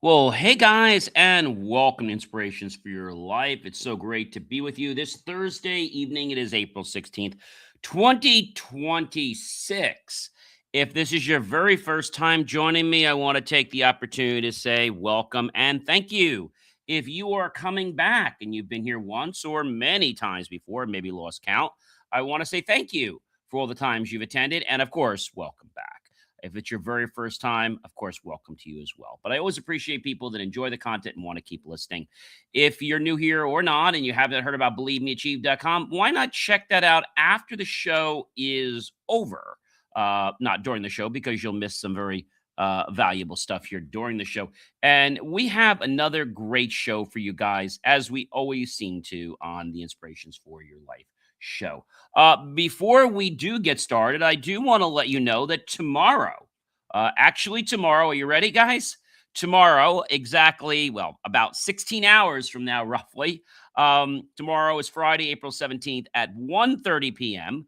Well, hey guys, and welcome to Inspirations for Your Life. It's so great to be with you this Thursday evening. It is April 16th, 2026. If this is your very first time joining me, I want to take the opportunity to say welcome and thank you. If you are coming back and you've been here once or many times before, maybe lost count, I want to say thank you for all the times you've attended. And of course, welcome back. If it's your very first time, of course, welcome to you as well. But I always appreciate people that enjoy the content and want to keep listening. If you're new here or not, and you haven't heard about believemeachieve.com, why not check that out after the show is over? Not during the show, because you'll miss some very valuable stuff here during the show. And we have another great show for you guys, as we always seem to on the Inspirations for Your Life show. Before we do get started, I do want to let you know that tomorrow, actually tomorrow, are you ready, guys? Tomorrow, exactly, well, about 16 hours from now, roughly. Tomorrow is Friday, April 17th at 1:30 p.m.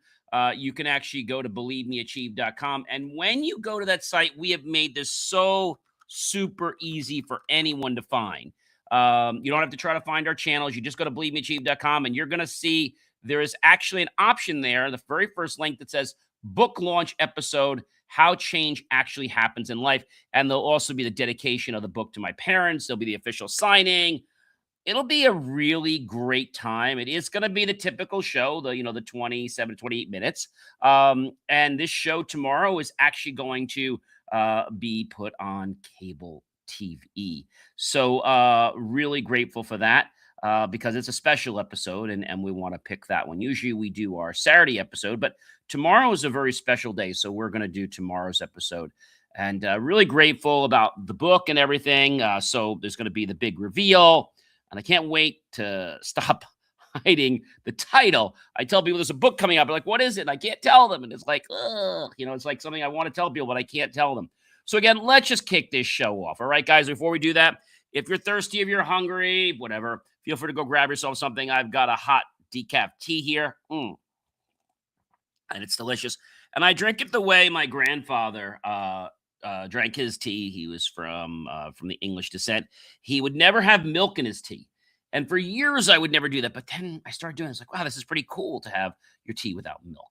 You can actually go to believemeachieve.com. And when you go to that site, we have made this so super easy for anyone to find. You don't have to try to find our channels. You just go to believemeachieve.com and you're going to see there is actually an option there, the very first link that says book launch episode, how change actually happens in life. And there'll also be the dedication of the book to my parents. There'll be the official signing. It'll be a really great time. It is going to be the typical show, the 27 to 28 minutes. And this show tomorrow is actually going to be put on cable TV. So really grateful for that. Because it's a special episode and we want to pick that one. Usually we do our Saturday episode, but tomorrow is a very special day. So we're going to do tomorrow's episode and really grateful about the book and everything. So there's going to be the big reveal and I can't wait to stop hiding the title. I tell people there's a book coming out, but like, what is it? And I can't tell them. And it's like, ugh, it's like something I want to tell people, but I can't tell them. So again, let's just kick this show off. All right, guys, before we do that, if you're thirsty, if you're hungry, whatever, feel free to go grab yourself something. I've got a hot decaf tea here. And it's delicious. And I drink it the way my grandfather drank his tea. He was from the English descent. He would never have milk in his tea. And for years, I would never do that. But then I started doing it. It's like, wow, this is pretty cool to have your tea without milk.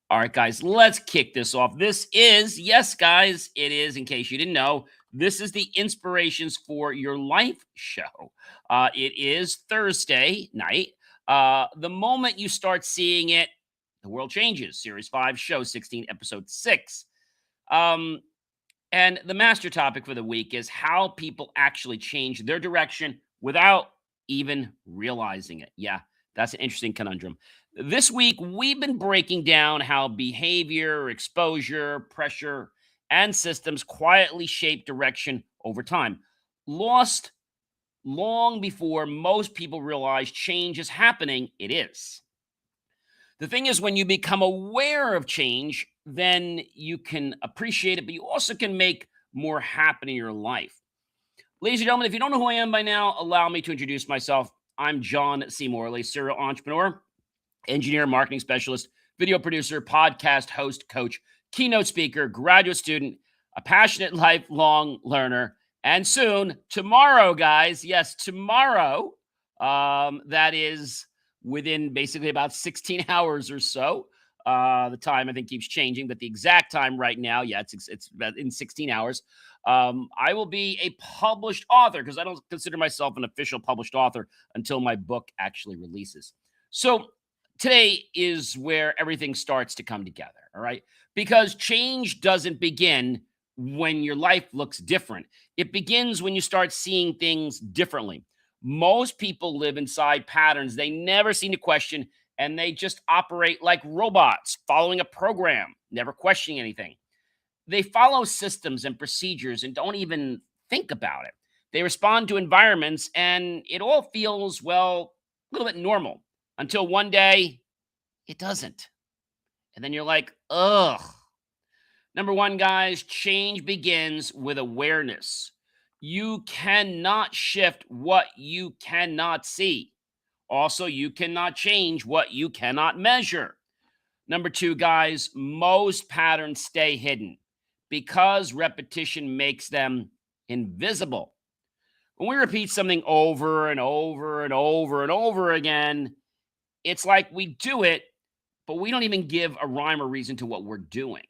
All right, guys, let's kick this off. This is, yes, guys, it is, in case you didn't know, this is the Inspirations for Your Life show. It is Thursday night. The moment you start seeing it, the world changes. Series 5, Show 16, Episode 6. And the master topic for the week is how people actually change their direction without even realizing it. Yeah, that's an interesting conundrum. This week, we've been breaking down how behavior, exposure, pressure, and systems quietly shape direction over time. Lost long before most people realize change is happening, it is. The thing is, when you become aware of change, then you can appreciate it, but you also can make more happen in your life. Ladies and gentlemen, if you don't know who I am by now, allow me to introduce myself. I'm John C. Morley, serial entrepreneur, engineer, marketing specialist, video producer, podcast host, coach, keynote speaker, graduate student, a passionate lifelong learner, and soon, tomorrow, guys, yes, tomorrow, that is within basically about 16 hours or so. The time, I think, keeps changing, but the exact time right now, yeah, it's about in 16 hours. I will be a published author because I don't consider myself an official published author until my book actually releases. So today is where everything starts to come together, all right? Because change doesn't begin when your life looks different. It begins when you start seeing things differently. Most people live inside patterns they never seem to question, and they just operate like robots, following a program, never questioning anything. They follow systems and procedures and don't even think about it. They respond to environments, and it all feels, well, a little bit normal until one day it doesn't. And then you're like, ugh. Number one, guys, change begins with awareness. You cannot shift what you cannot see. Also, you cannot change what you cannot measure. Number two, guys, most patterns stay hidden because repetition makes them invisible. When we repeat something over and over and over and over again, it's like we do it, but we don't even give a rhyme or reason to what we're doing.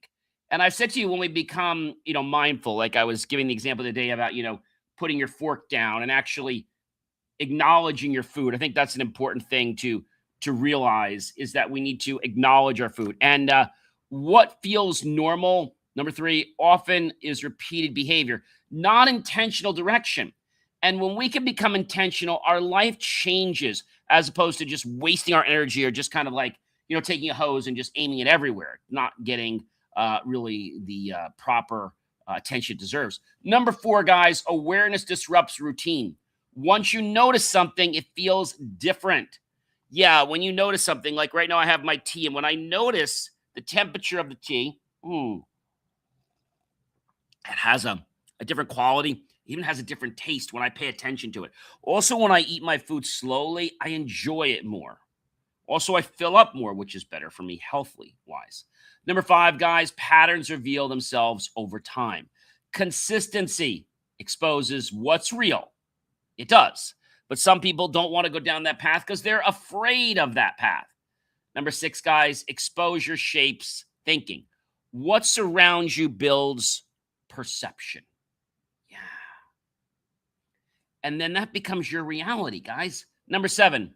And I've said to you when we become, mindful, like I was giving the example today about, putting your fork down and actually acknowledging your food. I think that's an important thing to realize is that we need to acknowledge our food. And what feels normal, number three, often is repeated behavior, not intentional direction. And when we can become intentional, our life changes as opposed to just wasting our energy or just kind of like, taking a hose and just aiming it everywhere, not getting really the proper attention it deserves. Number four, guys, awareness disrupts routine. Once you notice something, it feels different. Yeah, when you notice something, like right now I have my tea, and when I notice the temperature of the tea, it has a different quality, even has a different taste when I pay attention to it. Also, when I eat my food slowly, I enjoy it more. Also, I fill up more, which is better for me healthily wise. Number five, guys, patterns reveal themselves over time. Consistency exposes what's real. It does. But some people don't want to go down that path because they're afraid of that path. Number six, guys, exposure shapes thinking. What surrounds you builds perception. Yeah. And then that becomes your reality, guys. Number seven,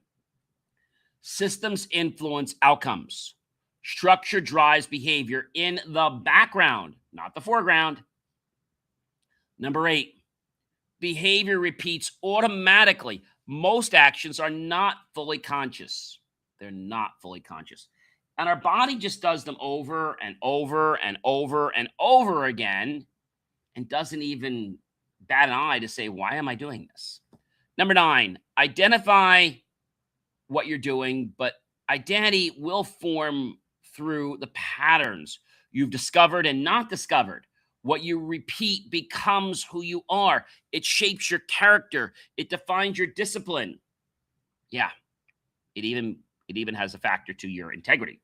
systems influence outcomes. Structure drives behavior in the background, not the foreground. Number eight, behavior repeats automatically. Most actions are not fully conscious. They're not fully conscious. And our body just does them over and over and over and over again and doesn't even bat an eye to say, why am I doing this? Number nine, identify what you're doing, but identity will form through the patterns you've discovered and not discovered. What you repeat becomes who you are. It shapes your character. It defines your discipline. Yeah, it even has a factor to your integrity.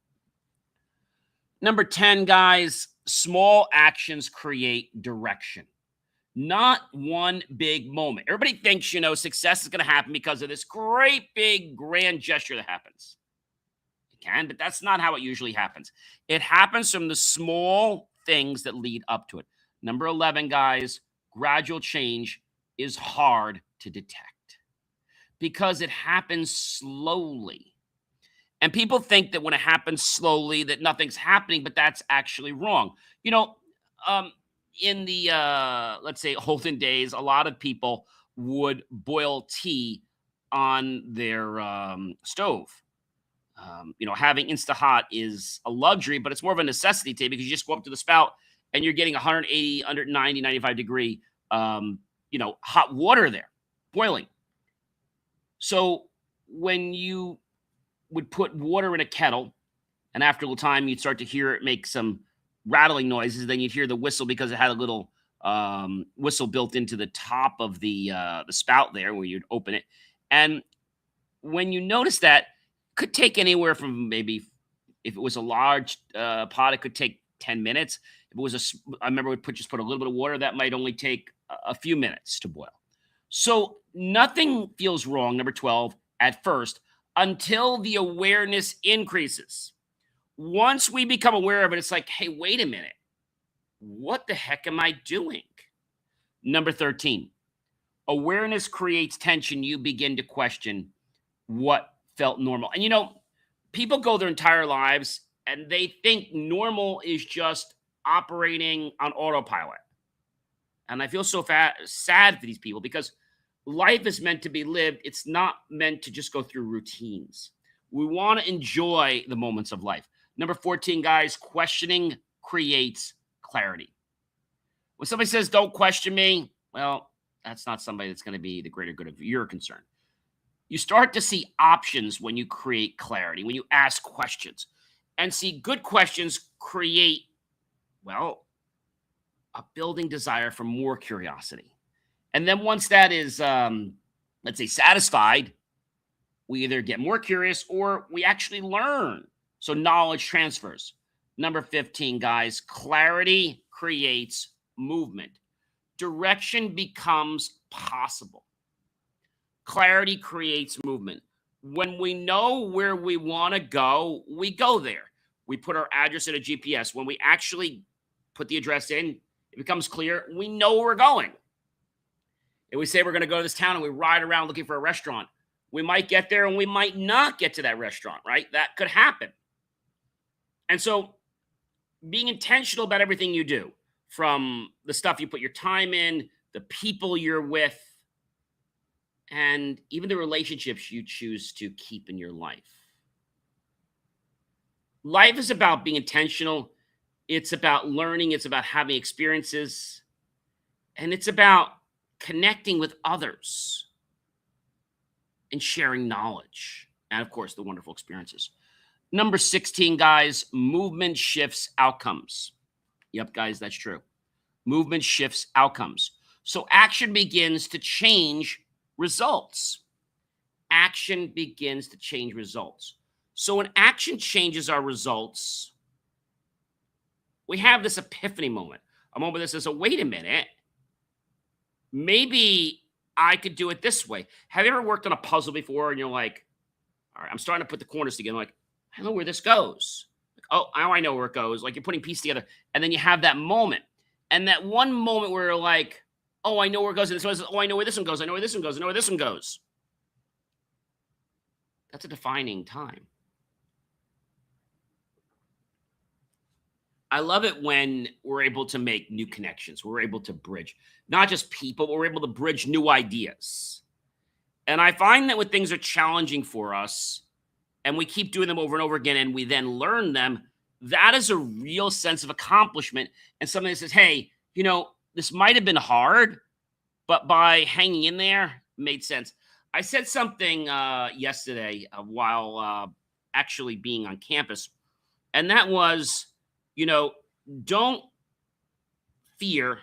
Number 10, guys, small actions create direction. Not one big moment. Everybody thinks, success is going to happen because of this great big grand gesture that happens. It can, but that's not how it usually happens. It happens from the small things that lead up to it. Number 11, guys, gradual change is hard to detect because it happens slowly. And people think that when it happens slowly that nothing's happening, but that's actually wrong. In the let's say olden days, a lot of people would boil tea on their stove. Having Insta Hot is a luxury, but it's more of a necessity today because you just go up to the spout and you're getting 180, 190, 95 degree, hot water there, boiling. So when you would put water in a kettle, and after a little time, you'd start to hear it make some rattling noises. Then you'd hear the whistle because it had a little whistle built into the top of the spout there where you'd open it. And when you notice that, it could take anywhere from maybe, if it was a large pot, it could take 10 minutes. If it was I remember we'd just put a little bit of water, that might only take a few minutes to boil. So nothing feels wrong, number 12, at first, until the awareness increases. Once we become aware of it, it's like, hey, wait a minute. What the heck am I doing? Number 13, awareness creates tension. You begin to question what felt normal. And people go their entire lives and they think normal is just operating on autopilot. And I feel so sad for these people because life is meant to be lived. It's not meant to just go through routines. We want to enjoy the moments of life. Number 14, guys, questioning creates clarity. When somebody says, don't question me, well, that's not somebody that's going to be the greater good of your concern. You start to see options when you create clarity, when you ask questions. And see, good questions create, well, a building desire for more curiosity. And then once that is, let's say, satisfied, we either get more curious or we actually learn. So knowledge transfers. Number 15, guys, clarity creates movement. Direction becomes possible. Clarity creates movement. When we know where we want to go, we go there. We put our address in a GPS. When we actually put the address in, it becomes clear. We know where we're going. And we say we're going to go to this town and we ride around looking for a restaurant. We might get there and we might not get to that restaurant, right? That could happen. And so being intentional about everything you do, from the stuff you put your time in, the people you're with, and even the relationships you choose to keep in your life. Life is about being intentional. It's about learning. It's about having experiences. And it's about connecting with others and sharing knowledge. And of course, the wonderful experiences. Number 16, guys, movement shifts outcomes. Yep, guys, that's true. Movement shifts outcomes. So action begins to change results. Action begins to change results. So when action changes our results, we have this epiphany moment, a moment that says, oh, wait a minute, maybe I could do it this way. Have you ever worked on a puzzle before and you're like, all right, I'm starting to put the corners together. I'm like, I know where this goes. Like, oh, now I know where it goes. Like, you're putting pieces together. And then you have that moment. And that one moment where you're like, oh, I know where it goes. And this one says, oh, I know where this one goes. I know where this one goes. I know where this one goes. That's a defining time. I love it when we're able to make new connections. We're able to bridge, not just people, but we're able to bridge new ideas. And I find that when things are challenging for us and we keep doing them over and over again and we then learn them, that is a real sense of accomplishment and something that says, hey, you know, this might have been hard, but by hanging in there, it made sense. I said something yesterday while actually being on campus, and that was, you know, don't fear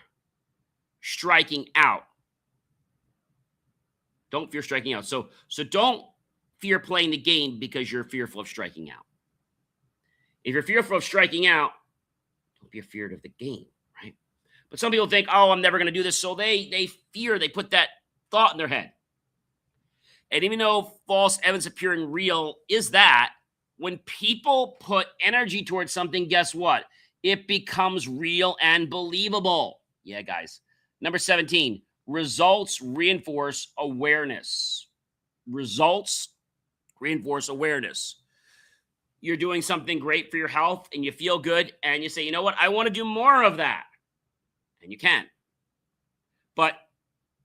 striking out. Don't fear striking out. So don't fear playing the game because you're fearful of striking out. If you're fearful of striking out, don't be afraid of the game, right? But some people think, oh, I'm never going to do this. So they fear, they put that thought in their head. And even though false evidence appearing real is that, when people put energy towards something, guess what? It becomes real and believable. Yeah, guys. Number 17, results reinforce awareness. Results reinforce awareness. You're doing something great for your health and you feel good and you say, you know what? I want to do more of that. And you can. But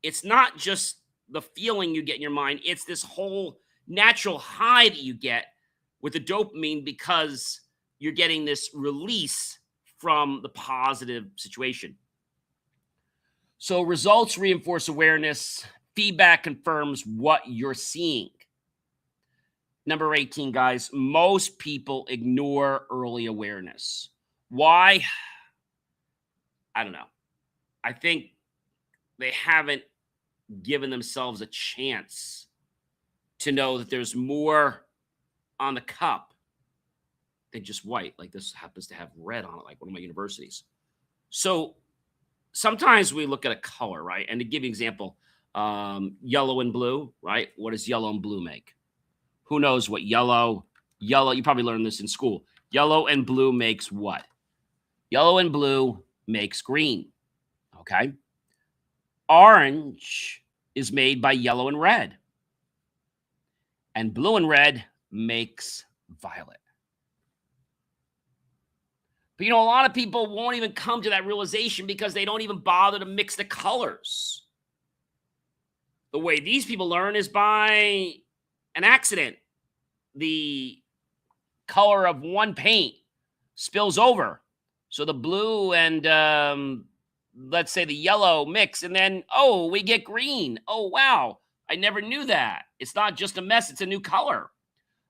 it's not just the feeling you get in your mind. It's this whole natural high that you get with the dopamine because you're getting this release from the positive situation. So results reinforce awareness. Feedback confirms what you're seeing. Number 18, guys, most people ignore early awareness. Why? I don't know. I think they haven't given themselves a chance to know that there's more on the cup than just white. Like this happens to have red on it, like one of my universities. So sometimes we look at a color, right? And to give you an example, yellow and blue, right? What does yellow and blue make? Who knows what yellow, you probably learned this in school. Yellow and blue makes what? Yellow and blue makes green, okay? Orange is made by yellow and red. And blue and red makes violet. But, you know, a lot of people won't even come to that realization because they don't even bother to mix the colors. The way these people learn is by an accident. The color of one paint spills over. So the blue and, let's say the yellow mix, and then, oh, we get green. Oh, wow. I never knew that. It's not just a mess. It's a new color.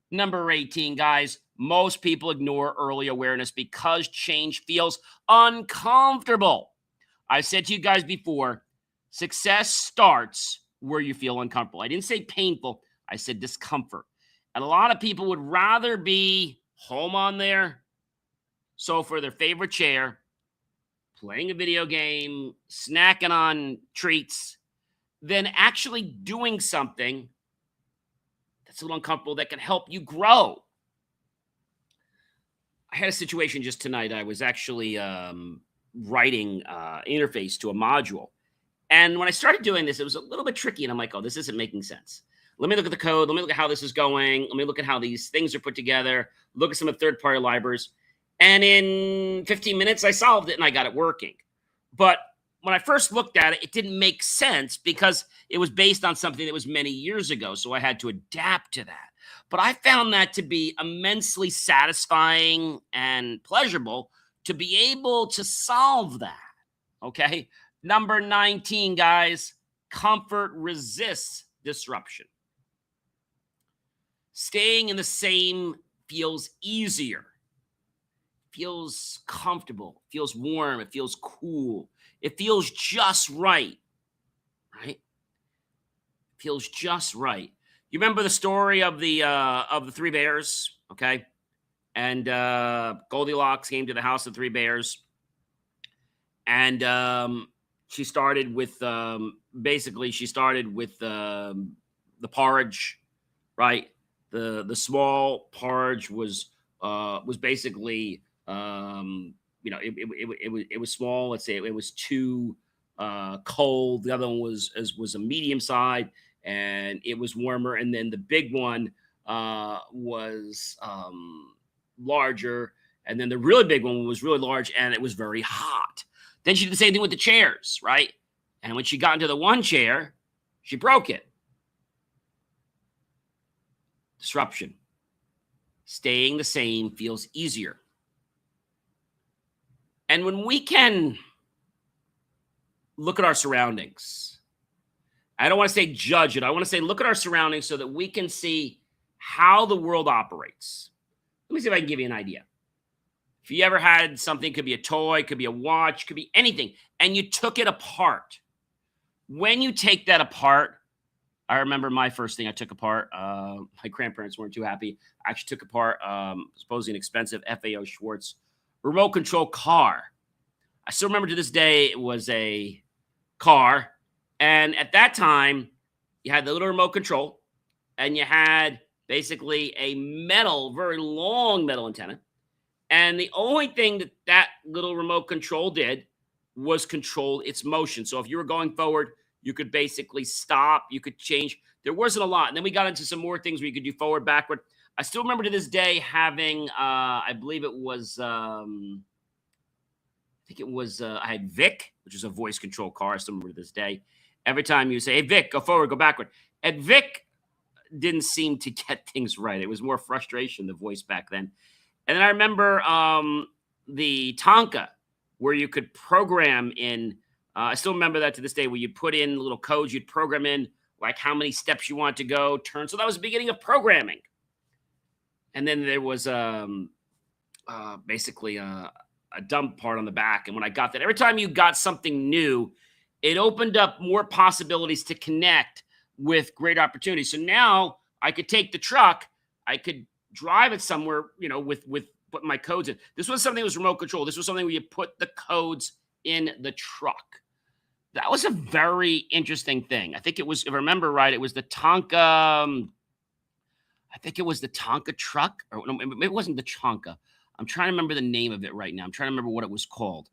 Number 18, guys, most people ignore early awareness because change feels uncomfortable. I said to you guys before, success starts where you feel uncomfortable. I didn't say painful. I said discomfort. And a lot of people would rather be home on their sofa, their favorite chair, playing a video game, snacking on treats, than actually doing something that's a little uncomfortable that can help you grow. I had a situation just tonight. I was actually writing interface to a module. And when I started doing this, it was a little bit tricky. And I'm like, oh, this isn't making sense. Let me look at the code. Let me look at how this is going. Let me look at how these things are put together. Look at some of the third-party libraries. And in 15 minutes, I solved it and I got it working. But when I first looked at it, it didn't make sense because it was based on something that was many years ago. So I had to adapt to that. But I found that to be immensely satisfying and pleasurable to be able to solve that. Okay. Number 19, guys, comfort resists disruption. Staying in the same feels easier, feels comfortable, feels warm, it feels cool. It feels just right, right? Feels just right. You remember the story of the three bears, okay? And Goldilocks came to the house of three bears, and she started with basically she started with the porridge, right? The small porridge was basically it was small. Let's say it was too cold. The other one was a medium side, and it was warmer. And then the big one was larger, and then the really big one was really large, and it was very hot. Then she did the same thing with the chairs, right? And when she got into the one chair, she broke it. Disruption. Staying the same feels easier. And when we can look at our surroundings, I don't want to say judge it. I want to say look at our surroundings so that we can see how the world operates. Let me see if I can give you an idea. If you ever had something, could be a toy, could be a watch, could be anything, and you took it apart. When you take that apart, I remember my first thing I took apart. My grandparents weren't too happy. I actually took apart supposedly an expensive FAO Schwartz remote control car. I still remember to this day it was a car. And at that time, you had the little remote control, and you had basically a metal, very long metal antenna. And the only thing that that little remote control did was control its motion. So if you were going forward, you could basically stop. You could change. There wasn't a lot. And then we got into some more things where you could do forward, backward. I still remember to this day having, I believe it was, I had Vic, which is a voice control car. I still remember to this day. Every time you say, hey, Vic, go forward, go backward. And Vic didn't seem to get things right. It was more frustration, the voice back then. And then I remember the Tonka, where you could program in, I still remember that to this day, where you put in little codes, you'd program in like how many steps you want to go, turn. So that was the beginning of programming. And then there was basically a dump part on the back. And when I got that, every time you got something new, it opened up more possibilities to connect with great opportunities. So now I could take the truck, I could drive it somewhere, with putting my codes in. This was something that was remote control. This was something where you put the codes in the truck. That was a very interesting thing. I think it was, if I remember right, it was the Tonka. I think it was the Tonka truck, or no, it wasn't the Tonka. I'm trying to remember the name of it right now. I'm trying to remember what it was called.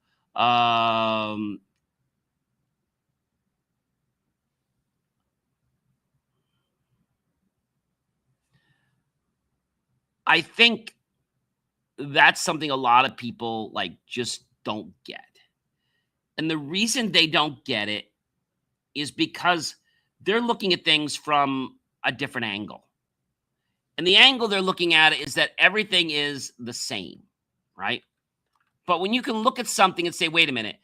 I think that's something a lot of people just don't get. And the reason they don't get it is because they're looking at things from a different angle. And the angle they're looking at it is that everything is the same, right? But when you can look at something and say, wait a minute,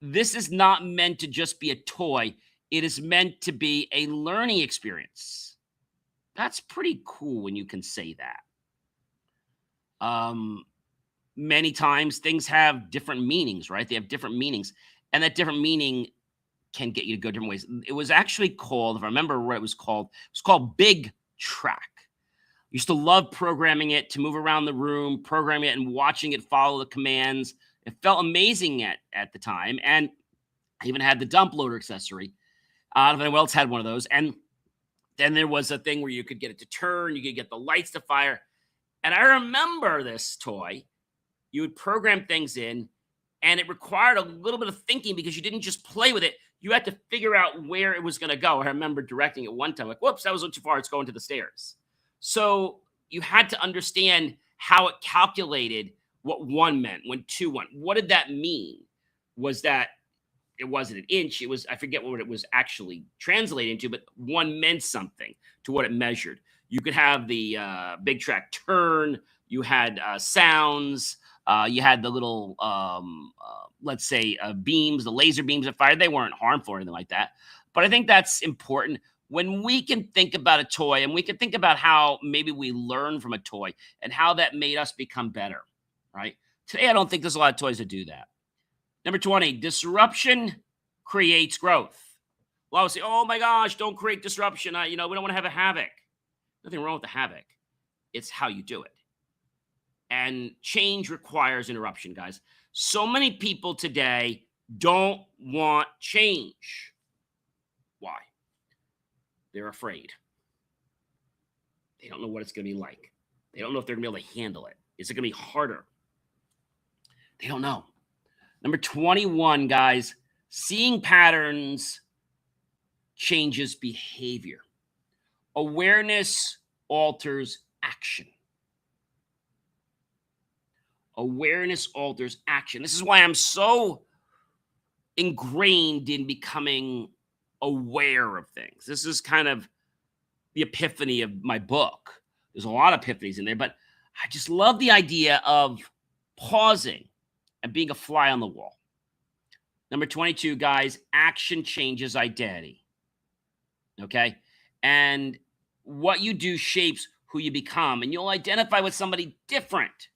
this is not meant to just be a toy. It is meant to be a learning experience. That's pretty cool when you can say that. Many times things have different meanings, right? They have different meanings, and that different meaning can get you to go different ways. It was actually called, if I remember what it was called Big Track. I used to love programming it to move around the room, programming it and watching it follow the commands. It felt amazing at the time. And I even had the dump loader accessory. I don't know if anyone else had one of those. And then there was a thing where you could get it to turn, you could get the lights to fire. And I remember this toy. You would program things in, and it required a little bit of thinking because you didn't just play with it. You had to figure out where it was going to go. I remember directing it one time, like, whoops, that was a little too far. It's going to the stairs. So you had to understand how it calculated what one meant when two went. What did that mean? Was that it wasn't an inch? It was, I forget what it was actually translating to, but one meant something to what it measured. You could have the big track turn, you had sounds, you had the little, let's say, beams, the laser beams that fired. They weren't harmful or anything like that. But I think that's important when we can think about a toy and we can think about how maybe we learn from a toy and how that made us become better, right? Today, I don't think there's a lot of toys that do that. Number 20, disruption creates growth. Well, I would say, oh my gosh, don't create disruption. We don't want to have a havoc. Nothing wrong with the havoc. It's how you do it. And change requires interruption, guys. So many people today don't want change. Why? They're afraid. They don't know what it's going to be like. They don't know if they're going to be able to handle it. Is it going to be harder? They don't know. Number 21, guys, seeing patterns changes behavior. Awareness alters action. Awareness alters action. This is why I'm so ingrained in becoming aware of things. This is kind of the epiphany of my book. There's a lot of epiphanies in there, but I just love the idea of pausing and being a fly on the wall. Number 22, guys, action changes identity. Okay? And what you do shapes who you become, and you'll identify with somebody different.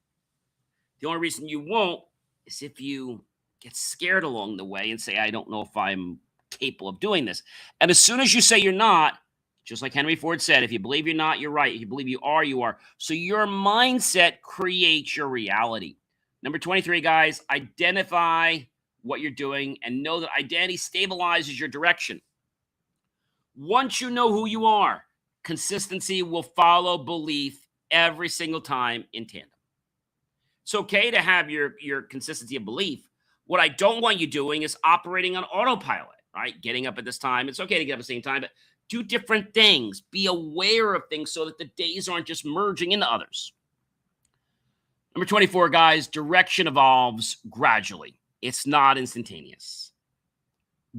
The only reason you won't is if you get scared along the way and say, I don't know if I'm capable of doing this. And as soon as you say you're not, just like Henry Ford said, if you believe you're not, you're right. If you believe you are, you are. So your mindset creates your reality. Number 23, guys, identify what you're doing and know that identity stabilizes your direction. Once you know who you are, consistency will follow belief every single time in tandem. It's okay to have your consistency of belief. What I don't want you doing is operating on autopilot, right? Getting up at this time. It's okay to get up at the same time, but do different things. Be aware of things so that the days aren't just merging into others. Number 24, guys, direction evolves gradually. It's not instantaneous.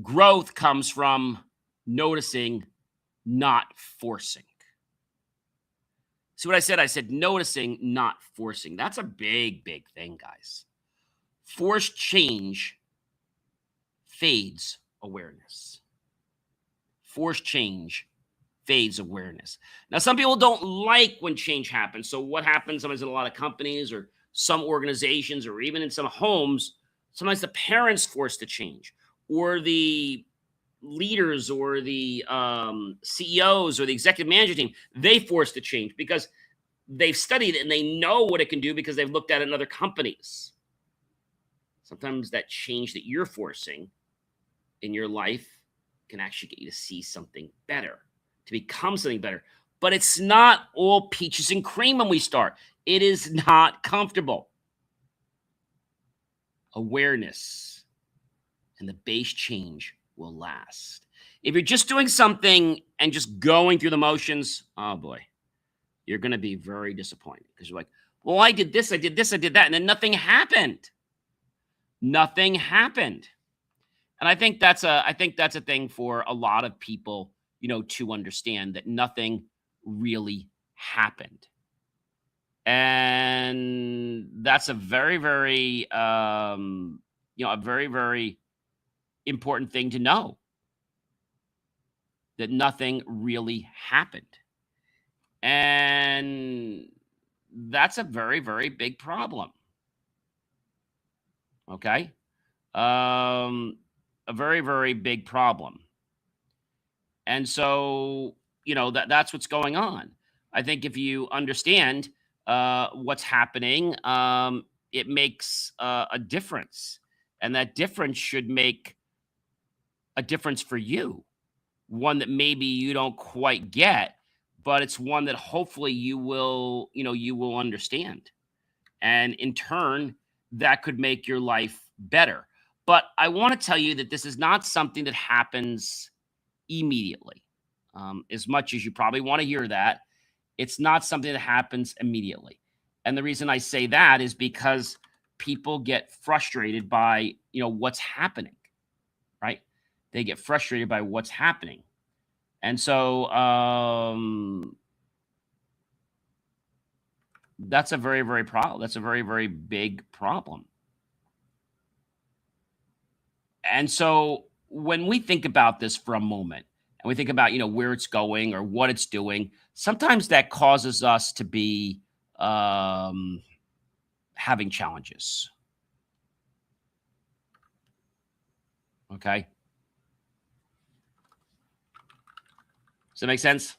Growth comes from noticing, not forcing. See what I said? I said noticing, not forcing. That's a big, big thing, guys. Forced change fades awareness. Forced change fades awareness. Now, some people don't like when change happens. So what happens sometimes in a lot of companies or some organizations or even in some homes, sometimes the parents force the change or the leaders or the CEOs or the executive management team, they force the change because they've studied it and they know what it can do because they've looked at it in other companies. Sometimes that change that you're forcing in your life can actually get you to see something better, to become something better. But it's not all peaches and cream when we start. It is not comfortable. Awareness and the base change will last. If you're just doing something and just going through the motions, oh boy, you're going to be very disappointed because you're like, well, I did this, I did this, I did that, and then nothing happened. Nothing happened. And I think that's a thing for a lot of people, to understand that nothing really happened. And that's a very, very, a very, very important thing to know, that nothing really happened. And that's a very, very big problem. Okay? A very, very big problem. And so, that's what's going on. I think if you understand what's happening, it makes a difference. And that difference should make a difference for you. one that maybe you don't quite get, but it's one that hopefully you will understand. And in turn, that could make your life better. But I want to tell you that this is not something that happens immediately. As much as you probably want to hear that, it's not something that happens immediately. And the reason I say that is because people get frustrated by, what's happening, right? They get frustrated by what's happening. And so that's a very, very problem. That's a very, very big problem. And so when we think about this for a moment and we think about, where it's going or what it's doing, sometimes that causes us to be um, having challenges. Okay. Does that make sense?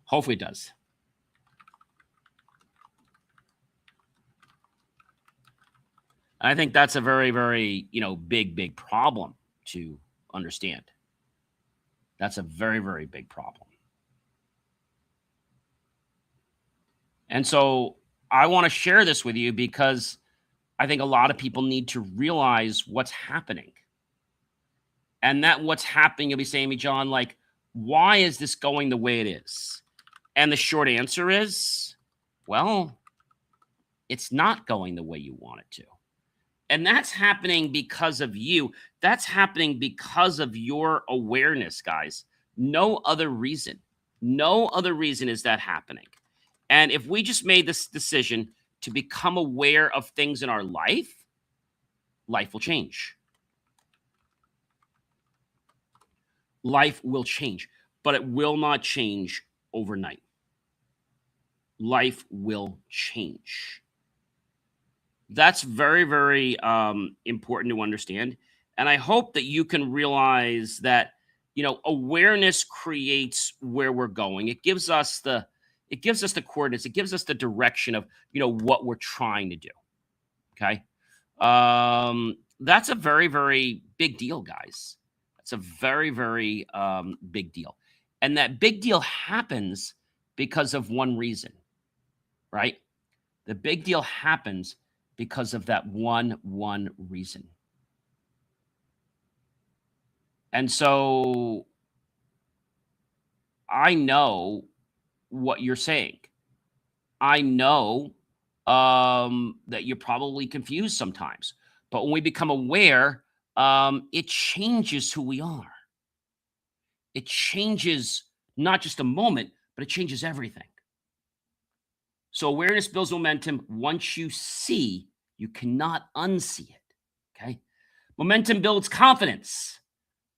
Hopefully it does. I think that's a very, very, big, big problem to understand. That's a very, very big problem. And so I want to share this with you because I think a lot of people need to realize what's happening. And that what's happening, you'll be saying to me, John, like, why is this going the way it is? And the short answer is, well, it's not going the way you want it to. And that's happening because of you. That's happening because of your awareness, guys. No other reason. No other reason is that happening. And if we just made this decision to become aware of things in our life, life will change. Life will change, but it will not change overnight. Life will change. That's very, very important to understand. And I hope that you can realize that, awareness creates where we're going. It gives us the coordinates. It gives us the direction of, what we're trying to do. Okay. That's a very, very big deal, guys. That's a very, very big deal. And that big deal happens because of one reason, right? The big deal happens because of that one reason. And so I know what you're saying. I know that you're probably confused sometimes. But when we become aware, it changes who we are. It changes not just a moment, but it changes everything. So awareness builds momentum. Once you see, you cannot unsee it. Okay. Momentum builds confidence.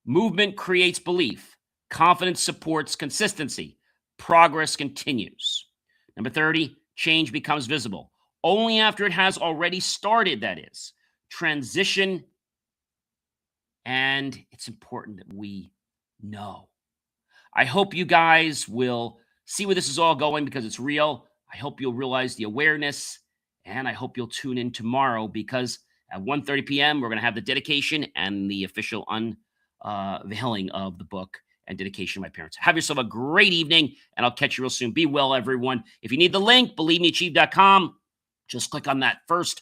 Movement creates belief. Confidence supports consistency. Progress continues. Number 30, change becomes visible. Only after it has already started, that is. Transition, and it's important that we know. I hope you guys will see where this is all going because it's real. I hope you'll realize the awareness, and I hope you'll tune in tomorrow because at 1:30 p.m. we're going to have the dedication and the official unveiling of the book and dedication to my parents. Have yourself a great evening, and I'll catch you real soon. Be well, everyone. If you need the link, believemeachieve.com. Just click on that first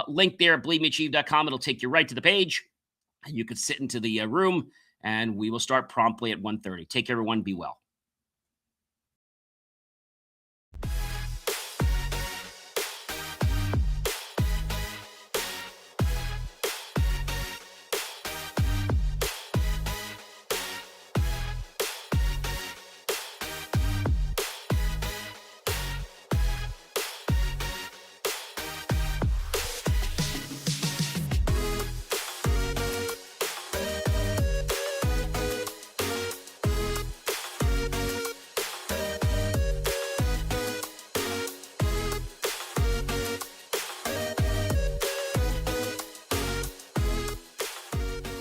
link there at believemeachieve.com. It'll take you right to the page, and you can sit into the room, and we will start promptly at 1:30. Take care, everyone. Be well.